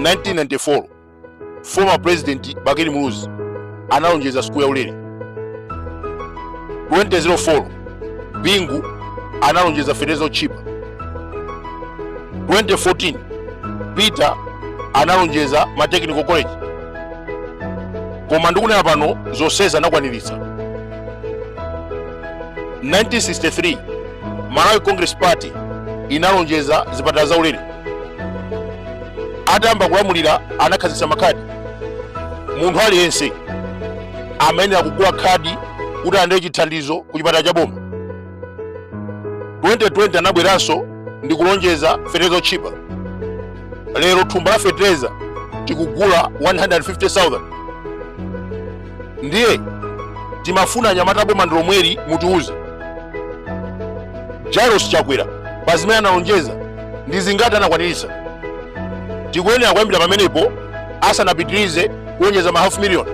1994 former president Bakiri Muluzi analonjeza siku ya ulere. 2004 Bingu analonjeza Ferezo Chiba. 2014 Peter analonjeza ma technical college. Koma ndikunena pano zonsezi anakwaniritsa. 1963 Malawi Congress Party inalonjeza zipatala za ulere. Atamba kulamulira anakhazikitsa makhadi. Munthu aliyense amayenera kugula khadi kuti alandire chithandizo ku chipatala cha boma. 2020 anabweranso ndi kulonjeza Ferezo Chiba. Lero thumba la fertilizer tikugula 150,000. Ndiye timafuna anyamata boma ndilomweri mutiuze Jairus Chakwera pa zimene analonjeza ndi zingati anakwaniritsa. Tikuyenera kuyambira pamenepo asanapitirize kuonjeza ma $500,000.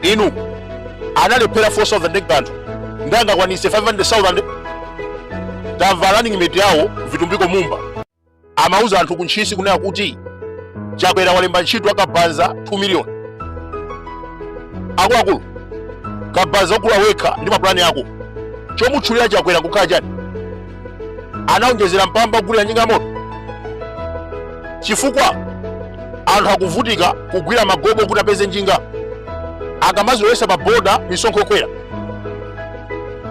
Inu analephera 4,000 ndi kanthu ndangakwanise 500,000. Tamva running mate yawo Vitumbiko Mumba amauza anthu kuntchisi kunena kuti Chakwera walemba ntchito akabanza 2 million. Akuluakulu kabanza okula wekha ndi mapulani ako chomutchulira Chakwera kukhala chani? Anaonjezera mpamba kugulira njinga ya moto chifukwa anthu akuvutika kugwira magobo kuti apeze njinga akamazolowesa pa boda misonkho yokwera.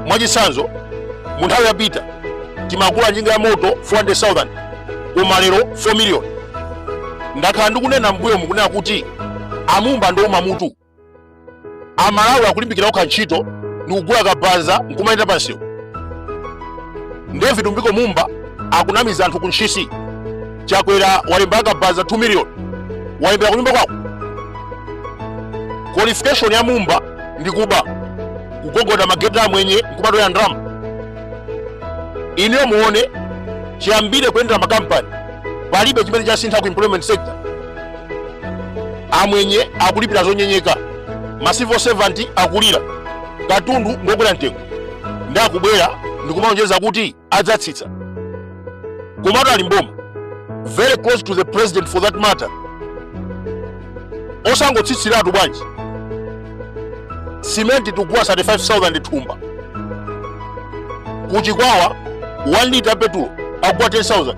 Mwachitsanzo mu nthawi yapita timagula njinga ya moto 400,000 koma lero 4 million. Ndakhala ndikunena mbuyo mukunena kuti amumba ndiwoma mutu. Amalawi akulimbikira kukha ntchito ndi kugula kabanza nkumayenda pansiwo. Ndiye Vitumbiko Mumba akunamiza anthu kuntchisi. Chakwera walemba kabanza 2 million. Wayembera kunyumba kwako. Qualification ya Mumba ndi kuba kugogoda mageti amwenye nkumadoya ndalama. Ine muone chiyambire kuyendera makampani palibe chimene chasintha ku employment sector. Amwenye akulipira zonyenyeka, ma civil servant akulira, katundu ngokwera mtengo. Ndi akubwera ndikumaonjeza kuti adzatsitsa. Komatu ali mboma very close to the president for that matter. Osangotsitsiratu bwanji simenti tugula 35,000 thumba kuchikwawa 1 liter petrol akugula 10,000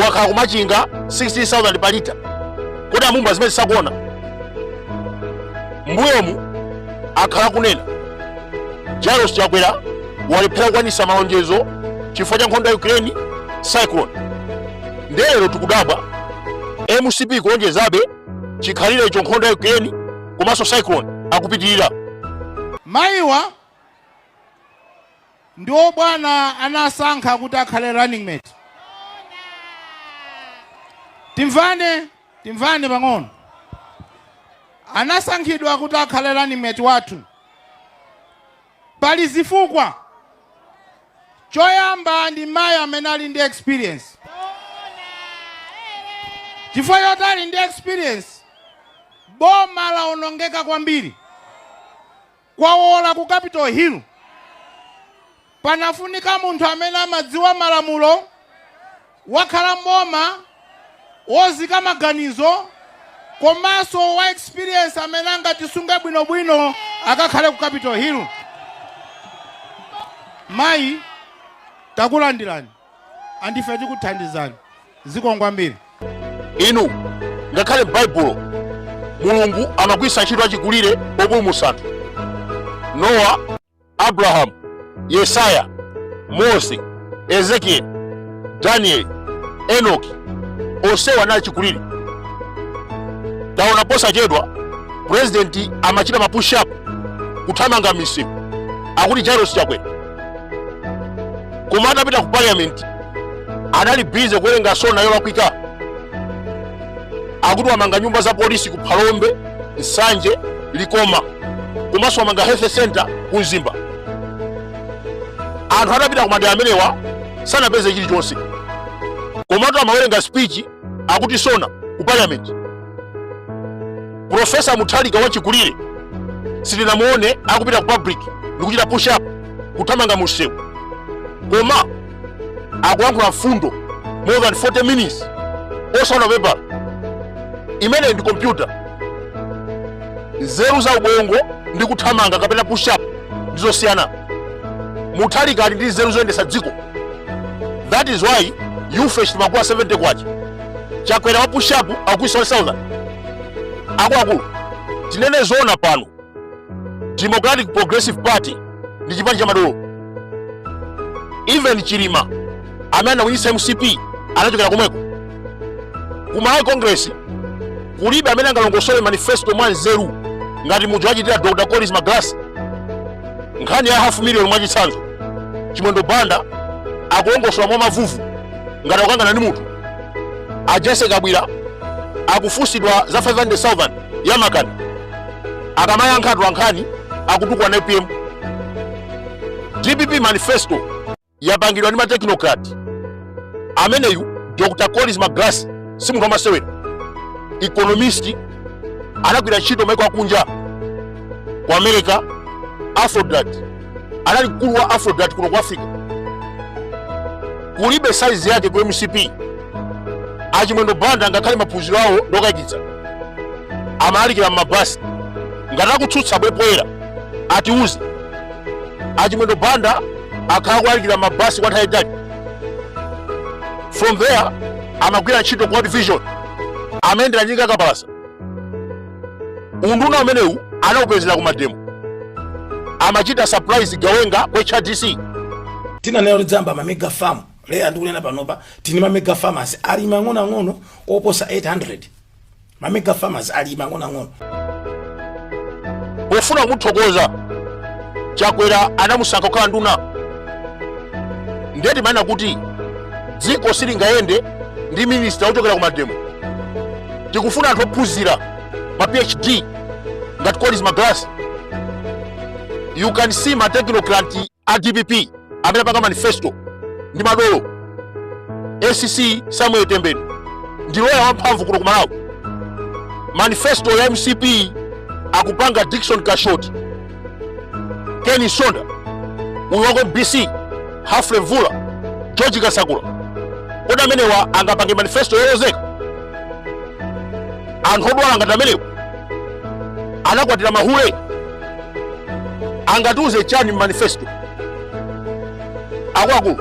wakhala kumachinga 60,000 pa lita. Kodi amumba zimene sakuona mbuyomu akhala kunena Jairus Chakwera walephera kukwanitsa malonjezo chifukwa cha nkhondo ya Ukraine cyclone. Ndero tikudabwa MCP kuonjezabe chikhalire icho nkhondo ya Ukraine komanso cyclone akupitirira. Mayiwa ndiwo bwana anasankha kuti akhale running mate. Timvane pang'ono. Anasankhidwa kuti akhale running mate wathu. Pali zifukwa. Choyamba ndi mayi amene ali ndi experience. Chifukwa choti ali ndi experience boma laonongeka kwambiri. Kwawola ku Capitol Hill panafunika munthu amene amadziwa malamulo, wakhala mboma, wozika maganizo, komanso wa experience amene angatisunge bwinobwino akakhale ku Capitol Hill. Mayi takulandirani andife tikuthandizani zikomo kwambiri. Inu ngakhale m'Baibulo Mulungu amagwiritsa ntchito achikulire opulumutsa anthu. Noah, Abraham, Yesaya, Mose, Ezekiel, Daniel, Enoch onsewa anali chikulire. Taona posachedwa president amachita ma push up kuthamanga misewu akuti Jairus Chakwera. Koma atapita ku parliament anali busy kuwerenga sona yolakwika akuti wamanga nyumba za polisi ku Phalombe, Nsanje, Likoma, komanso wamanga health center ku Mzimba. Anthu atapita ku madera amenewa sanapeze chilichonse. Komatu amawerenga speech akuti sona ku parliament. Professor Muthalika wachikulire sitinamuone akupita ku public ndikuchita push up kuthamanga musewu. Koma akuyankhula mfundo more than 40 minutes osaona pepala imene ndi computer. Nzeru za ubongo ndi kuthamanga kapena push up ndizosiyana. Mutalikali ndi nzeru zoyendesa dziko. That is why you faced magwa 70 kwacha. Chakwera wa push up akuisa 1000. Akulu tinene zona pano. Democratic Progressive Party ndi chipani cha madolo. Even Chilima amene winisa MCP anachokera komweko. Kumalawi Congress kulibe amene angalongosole manifesto mwa nzeru ngati muja wachitira Dr. Collins Magrassi. Nkhani ya 500,000 mwachitsanzo. Chimondo Banda akulongosola mwa mavuvu ngati akukangana ndi munthu. Ajese Kabwira akufusidwa za 500,000 ya makani. Akamayankha nkhani akutukwa na APM. DPP manifesto yapangidwa ndi ma technocrat. Ameneyu Dr. Collins Magrassi si munthu wamasewera. Economist anagwira ntchito maiko akunja ku America, Afrodat. Anali mkulu wa Afrodat kuno ku Africa. Kulibe size yake ku MCP. Achimondo Banda ngakhale maphunziro awo ndokayikitsa. Amalikira mabasi. Ngati akutsutsa bwepoera atiuze. Achimondo Banda akhala kualikira mabasi kwa nthawi yayitali. From there amagwira ntchito ku division amene njinga kapalasa. Unduna umenewu anawupezera ku mademo. Amachita surprise gawenga kwa HRDC. Tina nero dzamba ma mega farm le andikunena panopa tini ma mega farmers ali mang'ono oposa 800. Ma mega farmers ali mang'ono. Pofuna kumuthokoza Chakwera anamusankha kukhala nduna. Ndeti maana kuti dziko silingayende ndi minister ochokera ku mademo. Tikufuna anthu ophunzira ma PhD ngati Collins Magrassi. You can see ma technocrat a DPP amene panga manifesto ndi madolo. ACC Samuel Tembeni ndi loya wamphamvu kuno ku Malawi. Manifesto ya MCP akupanga Dickson Kashoti, Kenny Sonda, Uyogo BC, Hafle Mvula, George Kasakula. Kodi amenewa angapange manifesto yoyozeka. Anthu odwala ngati amenewa anakwatira mahule angatiuze chani manifesto. Akulu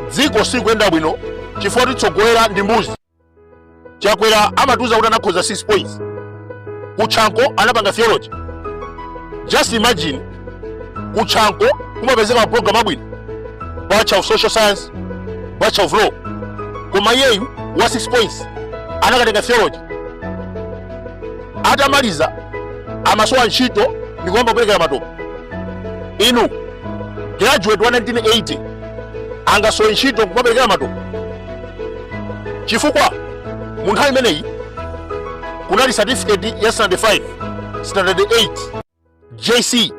dziko sikuyenda bwino chifukwa titsogolera ndi mbuzi. Chakwera amatiuza kuti anakhoza 6 points. Kuchanko anapanga theology. Just imagine kuchanko kumapezeka ma program abwino. Bachelor of Social Science, Bachelor of Law. Koma yeyu wa 6 points anakatenga theology. Atamaliza amasowa ntchito ndi kuyamba kuperekera matope. Inu graduate wa 1980 angasowe ntchito kuperekera matope. Chifukwa mu nthawi imeneyi kunali certificate ya standard 5, standard 8, JC.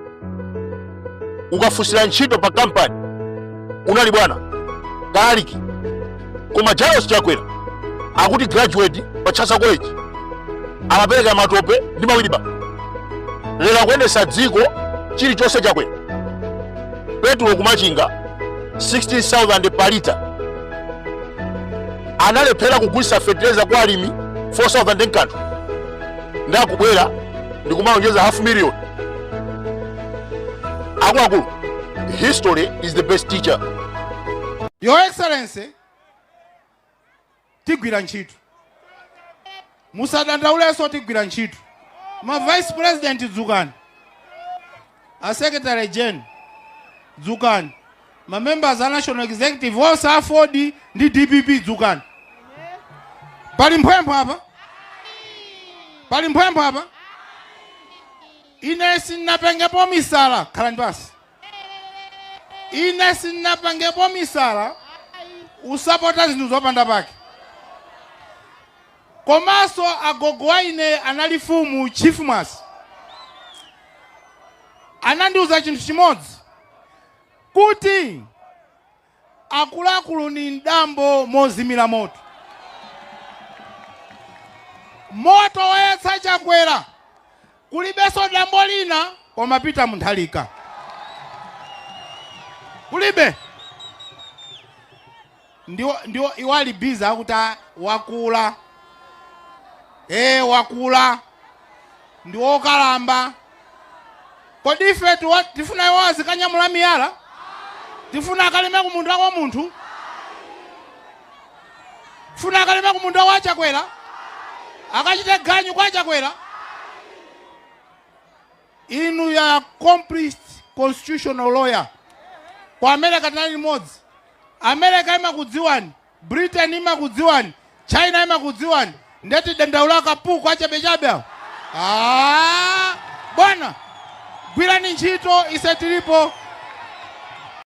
Ukafusira ntchito pa company unali bwana kaliki. Koma Jairus Chakwera akuti graduate pa Chasa College amapereka matope ndi mawiliba. Lero kuyendesa dziko chilichonse Chakwera. Petro kumachinga 16,000 per liter. Analephera kugulitsa fertilizer kwa alimi 4,000 nkanthu. Ndakubwera ndikumaonjeza 500,000. Akulu, history is the best teacher. Your Excellency, tigwira ntchito. Musadandauleso tigwira ntchito. Ma Vice President dzukani. A Secretary General dzukani. Ma members a National Executive onse afford ndi DPP dzukani. Pali mphwempho apa? Pali mphwempho apa? Ine sinapangepo misala khala ndipasi. Ine sinapangepo misala usapota zinthu zopanda pake. Komanso agogo wa ine analifumu Chief Mas. Anandiuza chinthu chimodzi kuti akuluakulu ni ndambo mozimira moto. Moto wayatsa Chakwera kulibeso dambo lina koma Peter Mutharika. Kulibe ndiwo iwali biza akuti wakula wakula ndi wokalamba. Kodi ife tifuna iwo azikanyamula miyala? Tifuna akalime kumunda kwa munthu? Tifuna akalime kumunda wa Chakwera? Akachite ganyu kwa Chakwera? Inu ya accomplished constitutional lawyer. Kwa America tinali limodzi. America imakudziwani, Britain imakudziwani, China imakudziwani. Ndeti dandaula kapu kwa chabe. Bwana, gwirani ntchito ise tilipo.